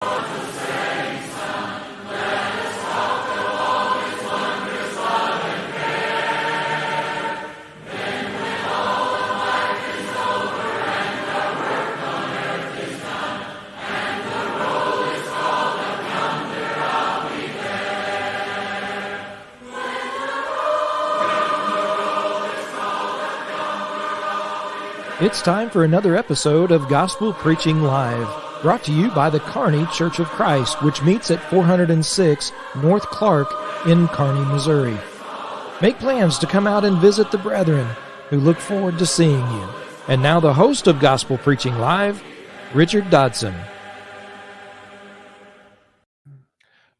It's time for another episode of Gospel Preaching Live, brought to you by the Kearney Church of Christ, which meets at 406 North Clark in Kearney, Missouri. Make plans to come out and visit the brethren, who look forward to seeing you. And now the host of Gospel Preaching Live, Richard Dodson.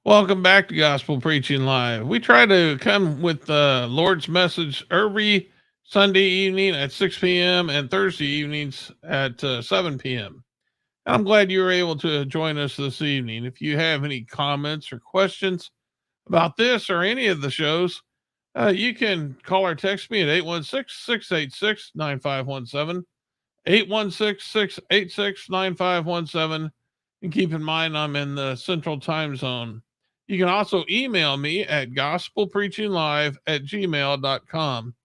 Welcome back to Gospel Preaching Live. We try to come with the Lord's message every Sunday evening at 6 p.m. and Thursday evenings at 7 p.m. And I'm glad you were able to join us this evening. If you have any comments or questions about this or any of the shows, you can call or text me at 816-686-9517, 816-686-9517, and keep in mind I'm in the Central Time Zone. You can also email me at gospelpreachinglive@gmail.com.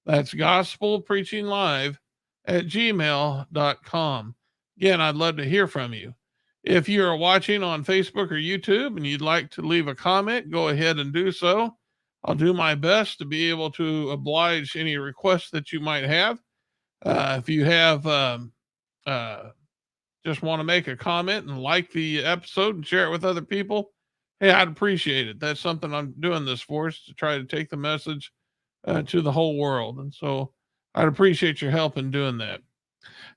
That's gospelpreachinglive@gmail.com. Again, I'd love to hear from you. If you are watching on Facebook or YouTube and you'd like to leave a comment, go ahead and do so. I'll do my best to be able to oblige any requests that you might have. If you have just want to make a comment and like the episode and share it with other people, hey, I'd appreciate it. That's something I'm doing this for, is to try to take the message to the whole world. And so I'd appreciate your help in doing that.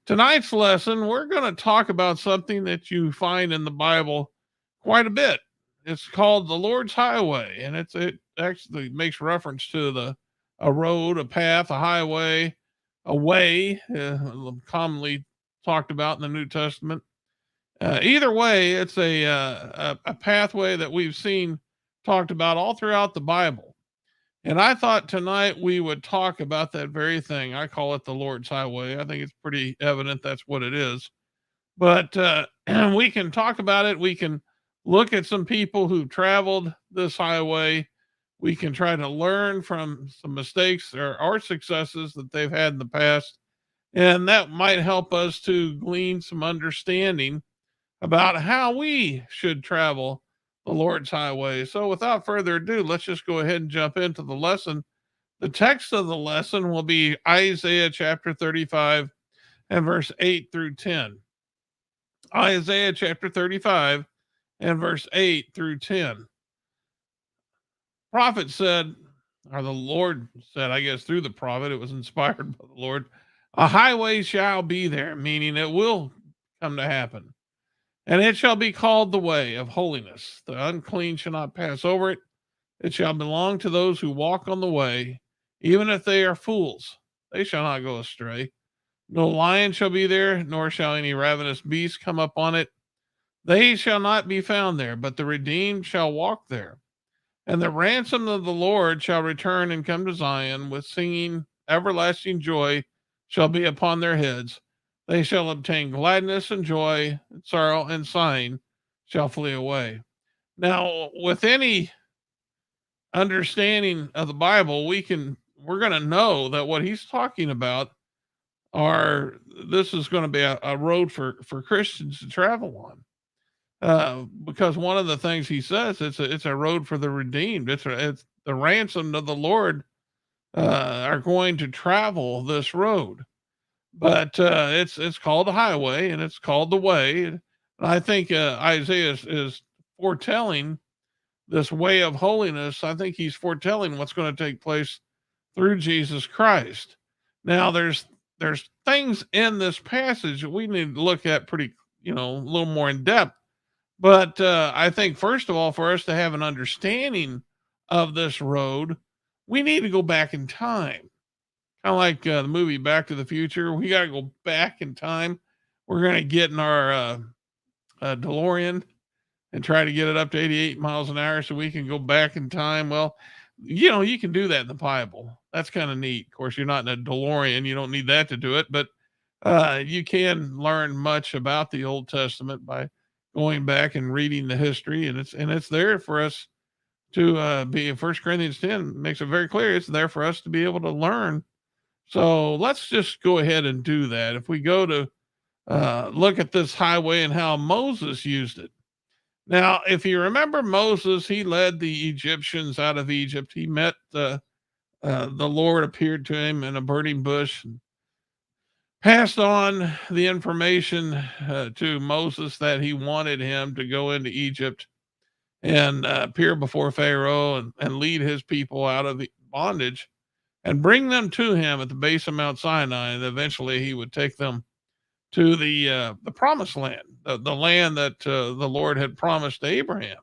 Tonight's lesson, we're going to talk about something that you find in the Bible quite a bit. It's called the Lord's Highway, and it actually makes reference to a road, a path, a highway, a way, commonly talked about in the New Testament. Either way, it's a pathway that we've seen talked about all throughout the Bible. And I thought tonight we would talk about that very thing. I call it the Lord's Highway. I think it's pretty evident that's what it is. But we can talk about it. We can look at some people who've traveled this highway. We can try to learn from some mistakes or successes that they've had in the past. And that might help us to glean some understanding about how we should travel the Lord's Highway. So without further ado, let's just go ahead and jump into the lesson. The text of the lesson will be Isaiah chapter 35 and verse 8 through 10. Isaiah chapter 35 and verse 8 through 10. Prophet said, or the Lord said, I guess through the prophet, it was inspired by the Lord, a highway shall be there, meaning it will come to happen. And it shall be called the way of holiness. The unclean shall not pass over it. It shall belong to those who walk on the way, even if they are fools. They shall not go astray. No lion shall be there, nor shall any ravenous beast come up on it. They shall not be found there, but the redeemed shall walk there. And the ransom of the Lord shall return and come to Zion with singing. Everlasting joy shall be upon their heads. They shall obtain gladness and joy, and sorrow and sighing shall flee away. Now, with any understanding of the Bible, we're going to know that what he's talking about this is going to be a road for Christians to travel on. Because one of the things he says, it's a road for the redeemed. It's the ransom of the Lord are going to travel this road. But it's called the highway, and it's called the way. And I think Isaiah is foretelling this way of holiness. I think he's foretelling what's going to take place through Jesus Christ. Now, there's things in this passage that we need to look at pretty, a little more in depth. But I think, first of all, for us to have an understanding of this road, we need to go back in time. Kind of like the movie Back to the Future. We got to go back in time. We're going to get in our DeLorean and try to get it up to 88 miles an hour so we can go back in time. Well, you can do that in the Bible. That's kind of neat. Of course, you're not in a DeLorean. You don't need that to do it. But you can learn much about the Old Testament by going back and reading the history, and it's there for us to be. First Corinthians 10 makes it very clear it's there for us to be able to learn. So let's just go ahead and do that. If we go to look at this highway and how Moses used it. Now, if you remember Moses, he led the Egyptians out of Egypt. He met the Lord appeared to him in a burning bush, and passed on the information to Moses that he wanted him to go into Egypt and appear before Pharaoh and lead his people out of the bondage and bring them to him at the base of Mount Sinai. And eventually he would take them to the promised land, the land that the Lord had promised to Abraham.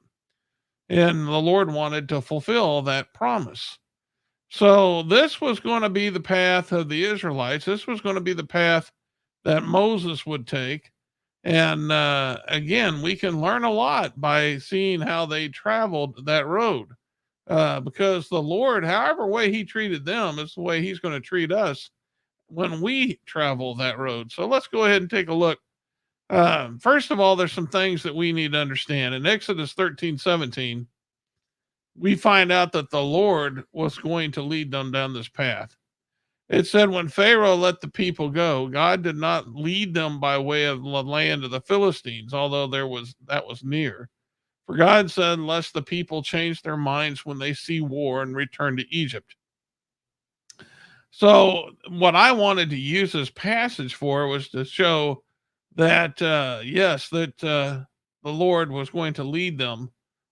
And the Lord wanted to fulfill that promise. So this was going to be the path of the Israelites. This was going to be the path that Moses would take. And again, we can learn a lot by seeing how they traveled that road. Because the Lord, however way he treated them, is the way he's going to treat us when we travel that road. So let's go ahead and take a look. First of all, there's some things that we need to understand. In Exodus 13:17, we find out that the Lord was going to lead them down this path. It said, when Pharaoh let the people go, God did not lead them by way of the land of the Philistines, although that was near. For God said, lest the people change their minds when they see war and return to Egypt. So what I wanted to use this passage for was to show that, yes, that the Lord was going to lead them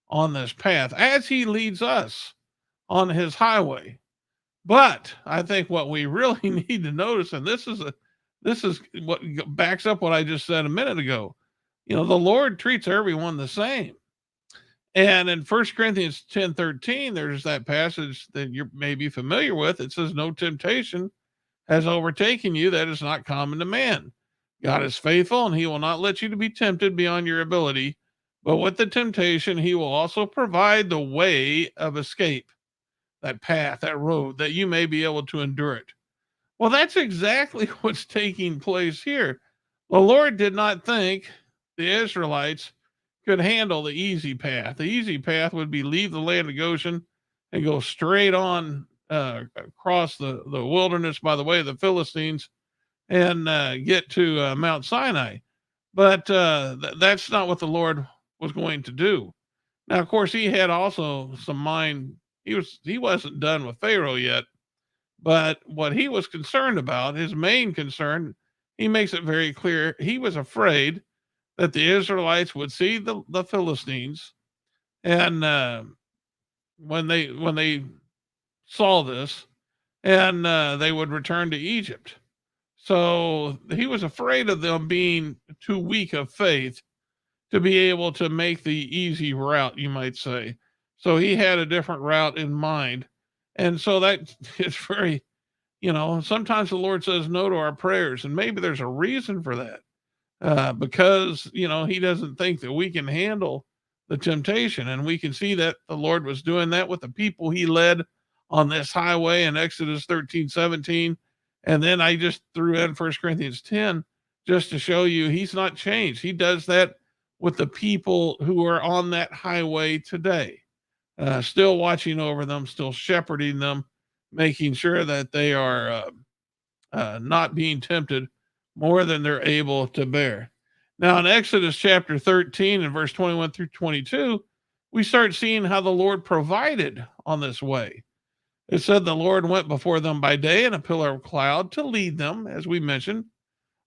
on this path as he leads us on his highway. But I think what we really need to notice, and this is what backs up what I just said a minute ago. The Lord treats everyone the same. And in 1 Corinthians 10:13, there's that passage that you may be familiar with. It says, no temptation has overtaken you that is not common to man. God is faithful, and he will not let you to be tempted beyond your ability. But with the temptation, he will also provide the way of escape, that path, that road, that you may be able to endure it. Well, that's exactly what's taking place here. The Lord did not think the Israelites could handle the easy path. The easy path would be leave the land of Goshen and go straight on across the wilderness by the way of the Philistines and get to Mount Sinai. But that's not what the Lord was going to do. Now, of course, he had also some mind. He wasn't done with Pharaoh yet, but what he was concerned about, his main concern, he makes it very clear. He was afraid that the Israelites would see the Philistines, and when they saw this, and they would return to Egypt. So he was afraid of them being too weak of faith to be able to make the easy route, you might say. So he had a different route in mind. And so that is very, sometimes the Lord says no to our prayers, and maybe there's a reason for that. Because, he doesn't think that we can handle the temptation. And we can see that the Lord was doing that with the people he led on this highway in Exodus 13:17. And then I just threw in 1 Corinthians 10 just to show you he's not changed. He does that with the people who are on that highway today, still watching over them, still shepherding them, making sure that they are not being tempted more than they're able to bear. Now, in Exodus chapter 13 and verse 21 through 22, we start seeing how the Lord provided on this way. It said the Lord went before them by day in a pillar of cloud to lead them, as we mentioned,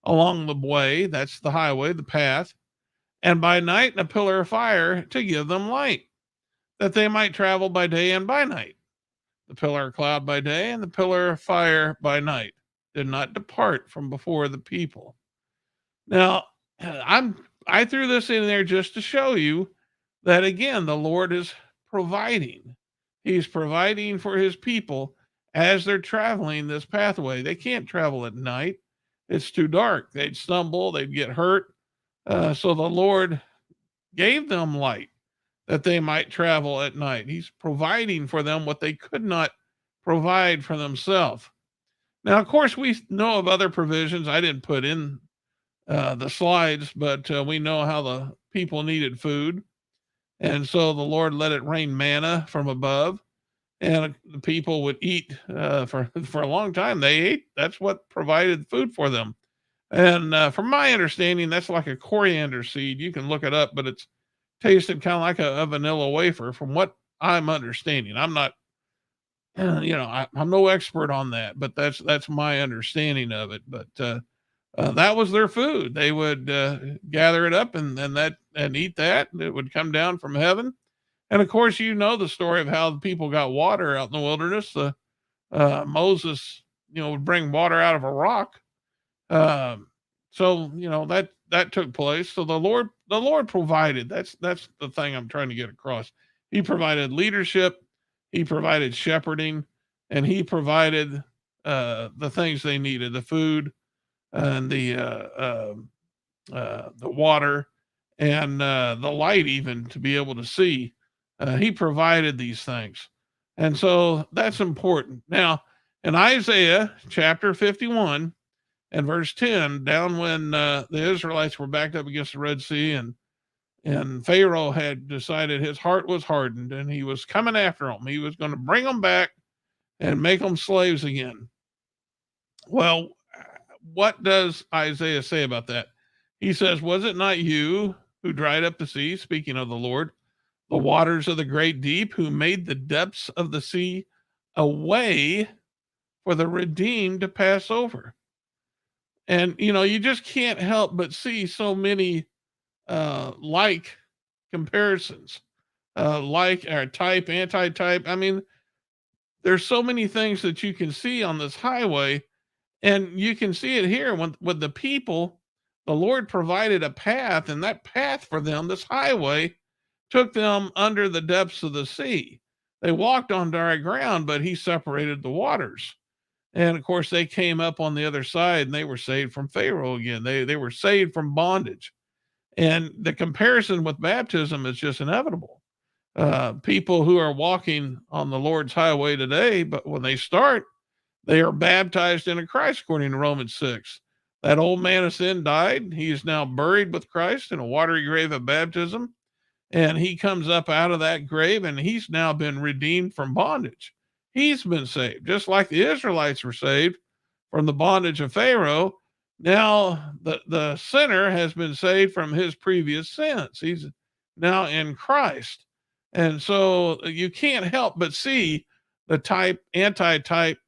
along the way. That's the highway, the path. And by night in a pillar of fire to give them light, that they might travel by day and by night. The pillar of cloud by day and the pillar of fire by night did not depart from before the people. Now, I threw this in there just to show you that again, the Lord is providing. He's providing for his people as they're traveling this pathway. They can't travel at night. It's too dark. They'd stumble, they'd get hurt. So the Lord gave them light that they might travel at night. He's providing for them what they could not provide for themselves. Now, of course, we know of other provisions. I didn't put in the slides, but we know how people needed food. And so the Lord let it rain manna from above, and the people would eat for a long time. They ate. That's what provided food for them. And from my understanding, that's like a coriander seed. You can look it up, but it's tasted kind of like a vanilla wafer, from what I'm understanding. I'm not, I'm no expert on that, but that's my understanding of it. But that was their food. They would gather it up and eat that. And it would come down from heaven. And of course, you know the story of how the people got water out in the wilderness. Moses, would bring water out of a rock. Um, so that took place. So the Lord provided. That's the thing I'm trying to get across. He provided leadership, he provided shepherding, and he provided the things they needed: the food and the water and the light, even to be able to see. He provided these things, and so that's important. Now, in Isaiah chapter 51 and verse 10, down when the Israelites were backed up against the Red Sea, and Pharaoh had decided his heart was hardened and he was coming after them. He was going to bring them back and make them slaves again. Well, what does Isaiah say about that? He says, "Was it not you who dried up the sea," speaking of the Lord, "the waters of the great deep, who made the depths of the sea a way for the redeemed to pass over?" And you just can't help but see so many like comparisons, like or type, anti-type. I mean, there's so many things that you can see on this highway, and you can see it here with the people. The Lord provided a path, and that path for them, this highway, took them under the depths of the sea. They walked on dry ground, but he separated the waters. And of course, they came up on the other side and they were saved from Pharaoh again. They were saved from bondage. And the comparison with baptism is just inevitable. People who are walking on the Lord's highway today, but when they start, they are baptized into Christ, according to Romans 6. That old man of sin died. He is now buried with Christ in a watery grave of baptism. And he comes up out of that grave, and he's now been redeemed from bondage. He's been saved, just like the Israelites were saved from the bondage of Pharaoh. Now the sinner has been saved from his previous sins. He's now in Christ. And so you can't help but see the type, anti-type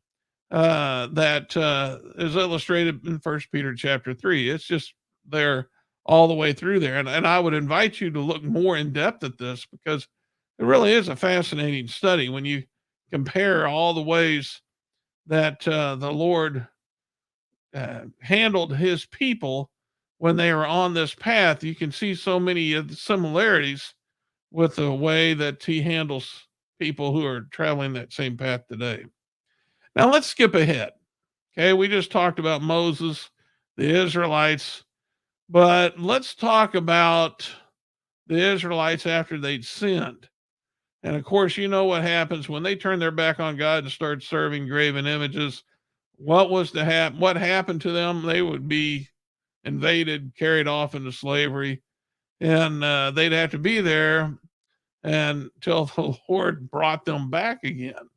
that is illustrated in First Peter chapter 3. It's just there all the way through there. And I would invite you to look more in depth at this, because it really is a fascinating study when you compare all the ways that the Lord handled his people when they were on this path. You can see so many of the similarities with the way that he handles people who are traveling that same path today. Now let's skip ahead. Okay, we just talked about Moses, the Israelites, but let's talk about the Israelites after they'd sinned. And of course, you know what happens when they turn their back on God and start serving graven images. What was to happen? What happened to them? They would be invaded, carried off into slavery, and they'd have to be there until the Lord brought them back again.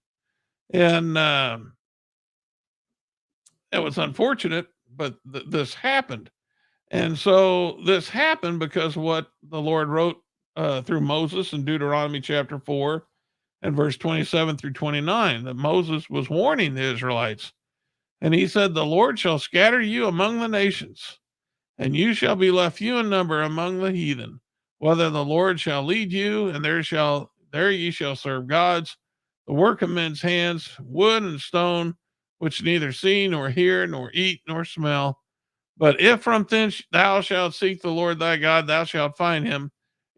And it was unfortunate, but this happened. And so this happened because what the Lord wrote through Moses in Deuteronomy chapter 4 and verse 27 through 29, that Moses was warning the Israelites. And he said, "The Lord shall scatter you among the nations, and you shall be left few in number among the heathen. Whether the Lord shall lead you, and there ye shall serve gods, the work of men's hands, wood and stone, which neither see nor hear nor eat nor smell. But if from thence thou shalt seek the Lord thy God, thou shalt find him,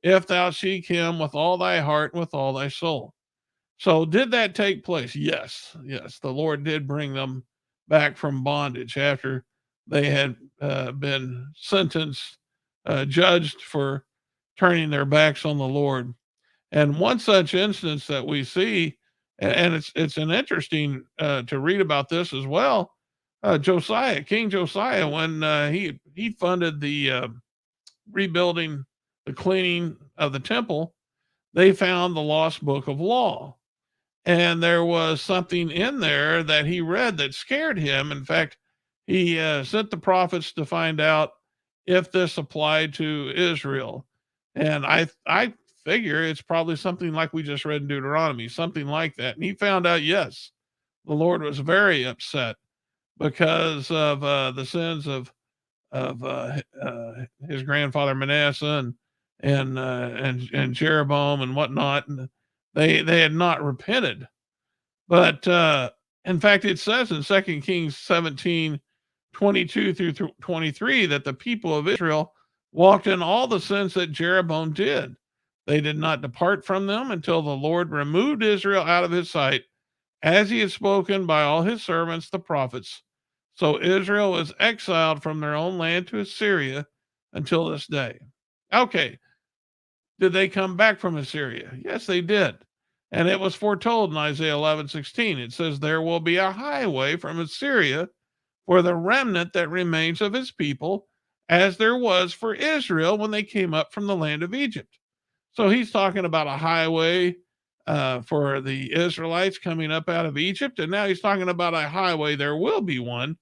if thou seek him with all thy heart and with all thy soul." So did that take place? Yes. Yes. The Lord did bring them back from bondage after they had been sentenced, judged for turning their backs on the Lord. And one such instance that we see, and it's an interesting to read about this as well. King Josiah, when he funded the rebuilding the cleaning of the temple, they found the lost book of law. And there was something in there that he read that scared him. In fact, he sent the prophets to find out if this applied to Israel. And I figure it's probably something like we just read in Deuteronomy, something like that. And he found out, yes, the Lord was very upset because of the sins of his grandfather Manasseh and Jeroboam and whatnot, and they had not repented. But in fact, it says in 2 Kings 17:22 through 23 that the people of Israel walked in all the sins that Jeroboam did. They did not depart from them until the Lord removed Israel out of his sight, as he had spoken by all his servants, the prophets. So Israel was exiled from their own land to Assyria until this day. Okay, did they come back from Assyria? Yes, they did. And it was foretold in Isaiah 11:16. It says, there will be a highway from Assyria for the remnant that remains of his people, as there was for Israel when they came up from the land of Egypt. So he's talking about a highway for the Israelites coming up out of Egypt. And now he's talking about a highway. There will be one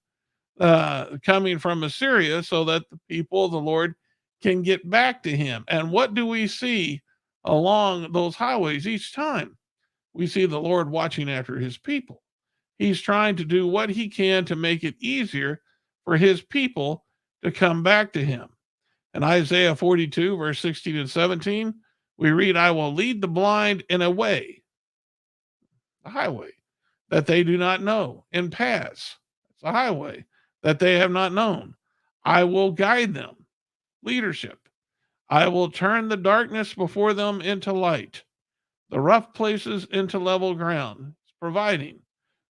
coming from Assyria so that the people of the Lord can get back to him. And what do we see along those highways each time? We see the Lord watching after his people. He's trying to do what he can to make it easier for his people to come back to him. In Isaiah 42, verse 16 and 17, we read, I will lead the blind in a way, a highway, that they do not know, in paths, it's a highway, that they have not known. I will guide them, leadership. I will turn the darkness before them into light, the rough places into level ground. It's providing.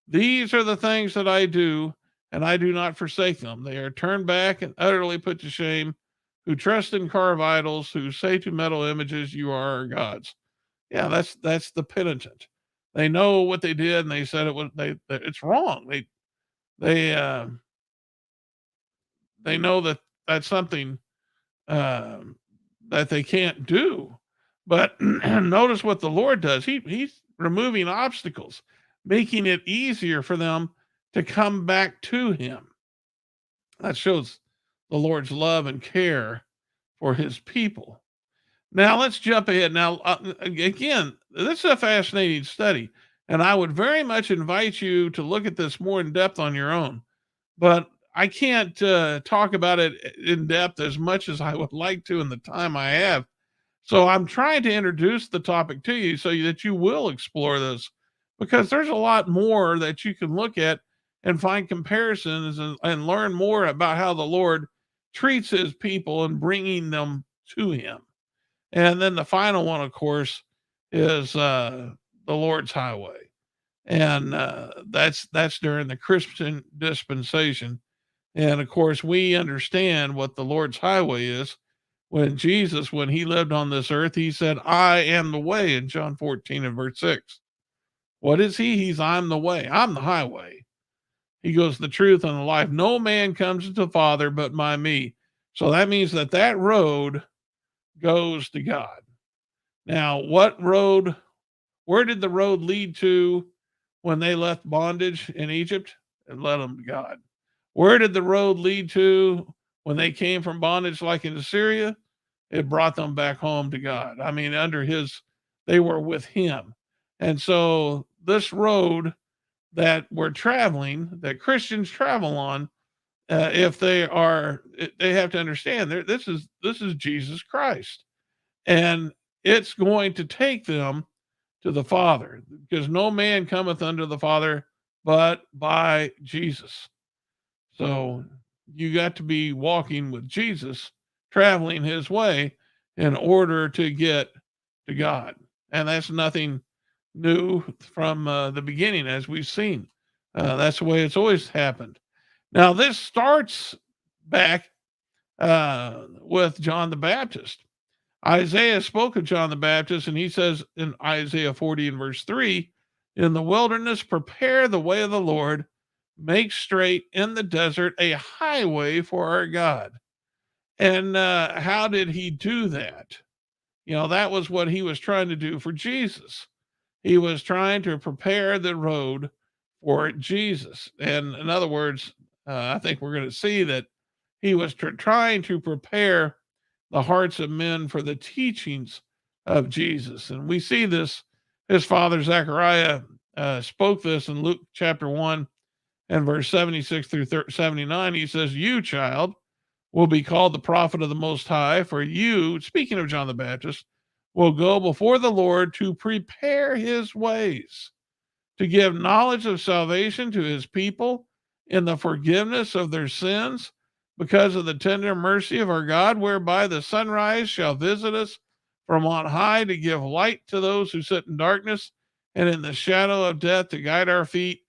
These are the things that I do, and I do not forsake them. They are turned back and utterly put to shame, who trust in carved idols, who say to metal images, you are our gods. Yeah, that's the penitent. They know what they did, and they said it's wrong. They they know that that's something that they can't do. But notice what the Lord does. He's removing obstacles, making it easier for them to come back to him. That shows the Lord's love and care for his people. Now let's jump ahead. Now, again, this is a fascinating study, and I would very much invite you to look at this more in depth on your own. But I can't talk about it in depth as much as I would like to in the time I have. So I'm trying to introduce the topic to you so that you will explore this, because there's a lot more that you can look at and find comparisons and learn more about how the Lord treats his people and bringing them to him. And then the final one, of course, is the Lord's highway. And that's during the Christian dispensation. And of course, we understand what the Lord's highway is. When Jesus, when he lived on this earth, he said, I am the way in John 14 and verse 6. What is he? He's, I'm the way. I'm the highway. He goes, the truth and the life. No man comes to the Father but by me. So that means that road goes to God. Now, what road, where did the road lead to when they left bondage in Egypt? It led them to God. Where did the road lead to when they came from bondage like in Assyria? It brought them back home to God. I mean, they were with him. And so this road that we're traveling, that Christians travel on, if they have to understand this is Jesus Christ. And it's going to take them to the Father, because no man cometh unto the Father but by Jesus. So you got to be walking with Jesus, traveling his way in order to get to God. And that's nothing new from the beginning, as we've seen. That's the way it's always happened. Now, this starts back with John the Baptist. Isaiah spoke of John the Baptist, and he says in Isaiah 40 and verse 3, in the wilderness, prepare the way of the Lord, make straight in the desert a highway for our God. And how did he do that? That was what he was trying to do for Jesus. He was trying to prepare the road for Jesus. And in other words, I think we're going to see that he was trying to prepare the hearts of men for the teachings of Jesus. And we see this, his father Zechariah spoke this in Luke chapter 1 and verse 76 through 79. He says, "You, child, will be called the prophet of the Most High, for you," speaking of John the Baptist, "will go before the Lord to prepare his ways, to give knowledge of salvation to his people in the forgiveness of their sins, because of the tender mercy of our God, whereby the sunrise shall visit us from on high, to give light to those who sit in darkness and in the shadow of death, to guide our feet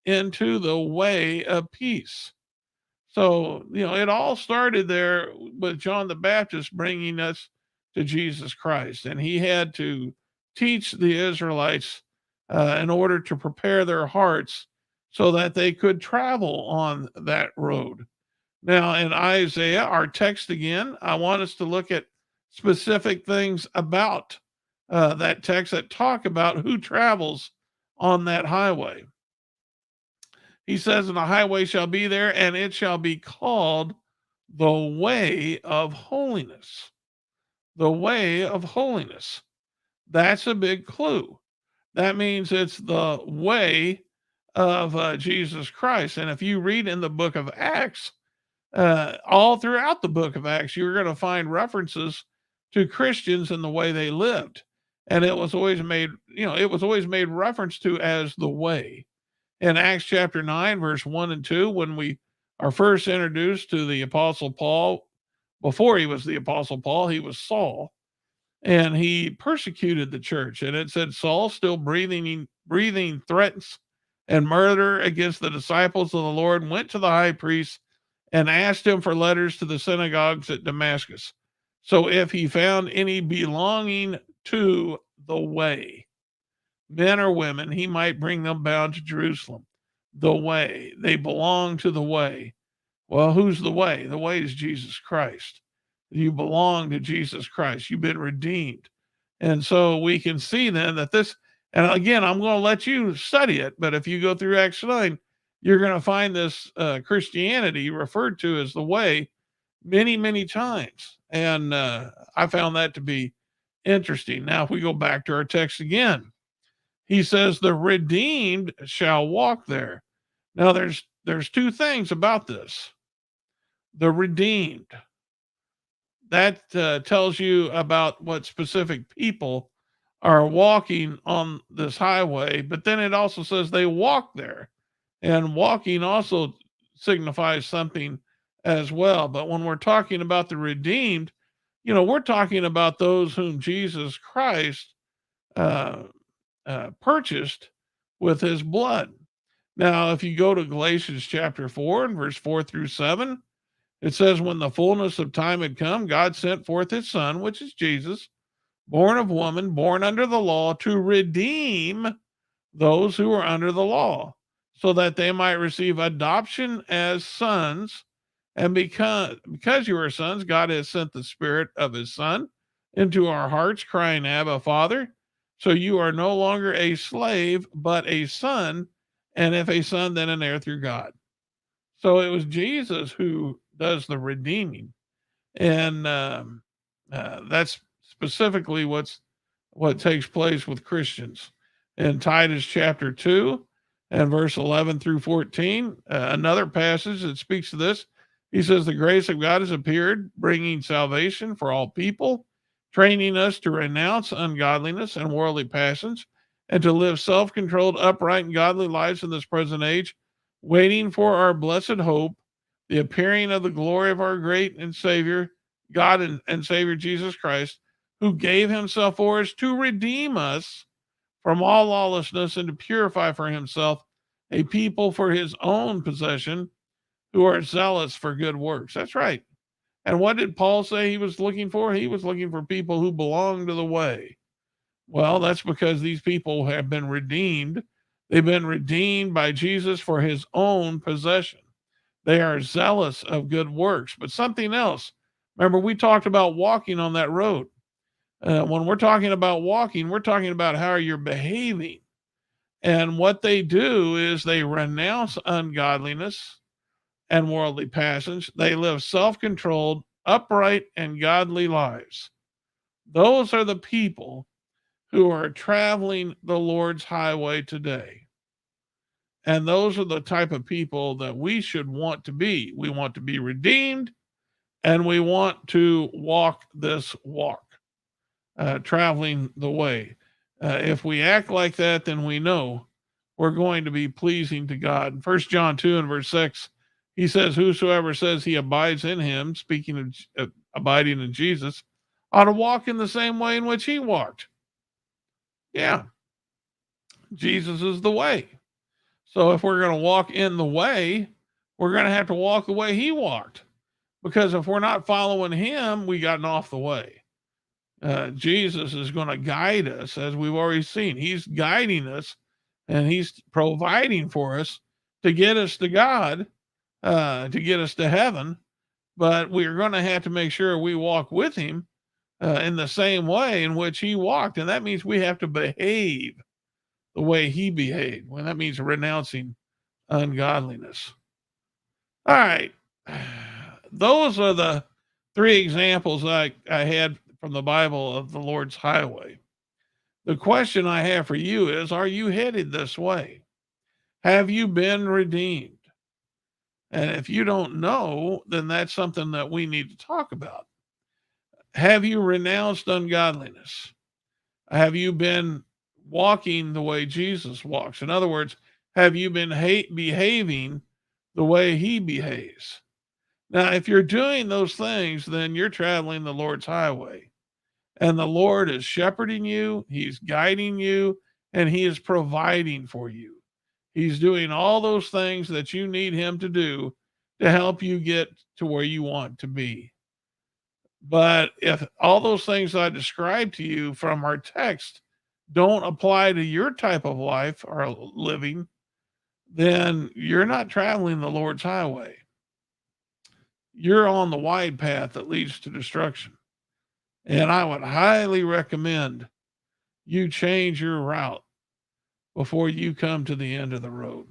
into the way of peace." So, it all started there with John the Baptist bringing us to Jesus Christ. And he had to teach the Israelites in order to prepare their hearts so that they could travel on that road. Now, in Isaiah, our text again, I want us to look at specific things about that text that talk about who travels on that highway. He says, "And a highway shall be there, and it shall be called the way of holiness." The way of holiness. That's a big clue. That means it's the way of Jesus Christ. And if you read in the book of Acts, all throughout the book of Acts, you're going to find references to Christians and the way they lived. And it was always made reference to as the way. In Acts chapter 9, verse 1 and 2, when we are first introduced to the Apostle Paul, before he was the Apostle Paul, he was Saul, and he persecuted the church. And it said, "Saul, still breathing threats and murder against the disciples of the Lord, went to the high priest and asked him for letters to the synagogues at Damascus. So if he found any belonging to the way, men or women, he might bring them bound to Jerusalem." The way. They belong to the way. Well, who's the way? The way is Jesus Christ. You belong to Jesus Christ. You've been redeemed. And so we can see then that this, and again, I'm going to let you study it, but if you go through Acts 9, you're going to find this Christianity referred to as the way many, many times. And I found that to be interesting. Now, if we go back to our text again, he says, "The redeemed shall walk there." Now, there's two things about this. The redeemed, that tells you about what specific people are walking on this highway, but then it also says they walk there. And walking also signifies something as well. But when we're talking about the redeemed, we're talking about those whom Jesus Christ uh, purchased with his blood. Now, if you go to Galatians chapter 4 and verse 4 through 7, it says, "When the fullness of time had come, God sent forth his son," which is Jesus, "born of woman, born under the law, to redeem those who were under the law, so that they might receive adoption as sons. And because you are sons, God has sent the Spirit of his Son into our hearts, crying, 'Abba, Father.' So you are no longer a slave, but a son, and if a son, then an heir through God." So it was Jesus who does the redeeming. And that's specifically what takes place with Christians. In Titus chapter 2 and verse 11 through 14, another passage that speaks to this, he says, "The grace of God has appeared, bringing salvation for all people, training us to renounce ungodliness and worldly passions, and to live self-controlled, upright, and godly lives in this present age, waiting for our blessed hope, the appearing of the glory of our great and Savior, God and Savior Jesus Christ, who gave himself for us to redeem us from all lawlessness and to purify for himself a people for his own possession, who are zealous for good works." That's right. And what did Paul say he was looking for? He was looking for people who belong to the way. Well, that's because these people have been redeemed. They've been redeemed by Jesus for his own possession. They are zealous of good works. But something else. Remember, we talked about walking on that road. When we're talking about walking, we're talking about how you're behaving. And what they do is they renounce ungodliness and worldly passions. They live self-controlled, upright, and godly lives. Those are the people who are traveling the Lord's highway today. And those are the type of people that we should want to be. We want to be redeemed, and we want to walk this walk, traveling the way. If we act like that, then we know we're going to be pleasing to God. 1 John 2 and verse 6, he says, whosoever says he abides in him, speaking of abiding in Jesus, ought to walk in the same way in which he walked. Yeah, Jesus is the way. So if we're going to walk in the way, we're going to have to walk the way he walked. Because if we're not following him, we gotten off the way. Jesus is going to guide us, as we've already seen. He's guiding us, and he's providing for us to get us to God, to get us to heaven. But we're going to have to make sure we walk with him in the same way in which he walked. And that means we have to behave the way he behaved. Well, that means renouncing ungodliness. All right. Those are the three examples I had from the Bible of the Lord's highway. The question I have for you is, are you headed this way? Have you been redeemed? And if you don't know, then that's something that we need to talk about. Have you renounced ungodliness? Have you been walking the way Jesus walks? In other words, have you been behaving the way he behaves? Now, if you're doing those things, then you're traveling the Lord's highway. And the Lord is shepherding you, he's guiding you, and he is providing for you. He's doing all those things that you need him to do to help you get to where you want to be. But if all those things I described to you from our text don't apply to your type of life or living, then you're not traveling the Lord's highway. You're on the wide path that leads to destruction. And I would highly recommend you change your route before you come to the end of the road.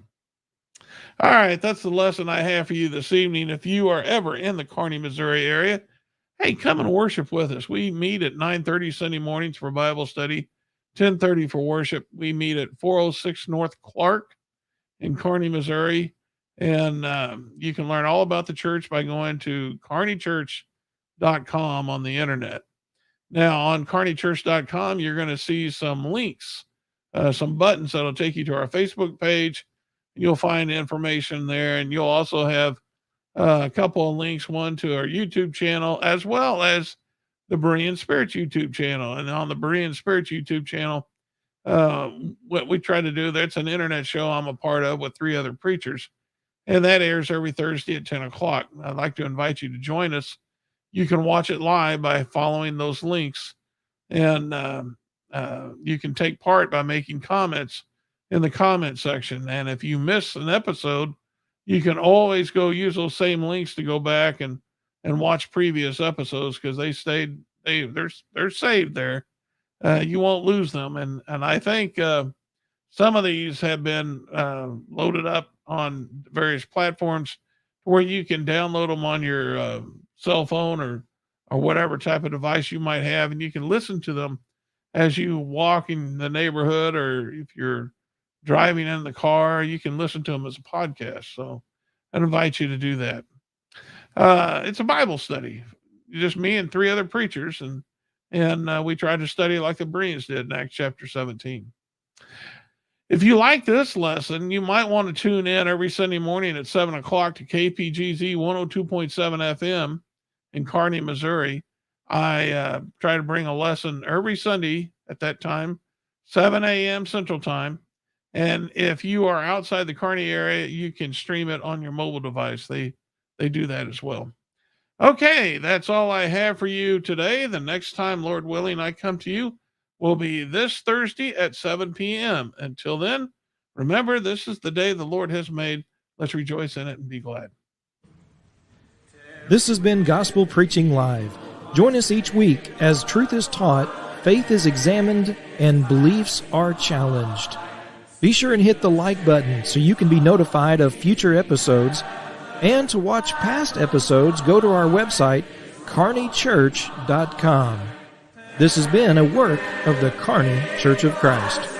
All right, that's the lesson I have for you this evening. If you are ever in the Kearney, Missouri area, hey, come and worship with us. We meet at 9:30 Sunday mornings for Bible study, 10:30 for worship. We meet at 406 North Clark in Kearney, Missouri. And you can learn all about the church by going to kearneychurch.com on the internet. Now, on kearneychurch.com, you're going to see some links, some buttons that'll take you to our Facebook page. You'll find information there, and you'll also have a couple of links, one to our YouTube channel, as well as the Berean Spirits YouTube channel. And on the Berean Spirits YouTube channel, what we try to do, that's an internet show I'm a part of with 3 other preachers. And that airs every Thursday at 10 o'clock. I'd like to invite you to join us. You can watch it live by following those links. And you can take part by making comments in the comment section. And if you miss an episode, you can always go use those same links to go back and watch previous episodes, because they're saved there. You won't lose them. And I think some of these have been loaded up on various platforms where you can download them on your cell phone or whatever type of device you might have, and you can listen to them as you walk in the neighborhood, or if you're driving in the car, you can listen to them as a podcast. So I'd invite you to do that. It's a Bible study, just me and 3 other preachers, and we try to study like the Bereans did in Acts chapter 17. If you like this lesson, you might want to tune in every Sunday morning at 7 o'clock to KPGZ 102.7 FM in Kearney, Missouri. I try to bring a lesson every Sunday at that time, 7 a.m. Central Time. And if you are outside the Kearney area, you can stream it on your mobile device. They do that as well. Okay, that's all I have for you today. The next time, Lord willing, I come to you will be this Thursday at 7 p.m. Until then, remember, this is the day the Lord has made. Let's rejoice in it and be glad. This has been Gospel Preaching Live. Join us each week as truth is taught, faith is examined, and beliefs are challenged. Be sure and hit the like button so you can be notified of future episodes. And to watch past episodes, go to our website, kearneychurch.com. This has been a work of the Kearney Church of Christ.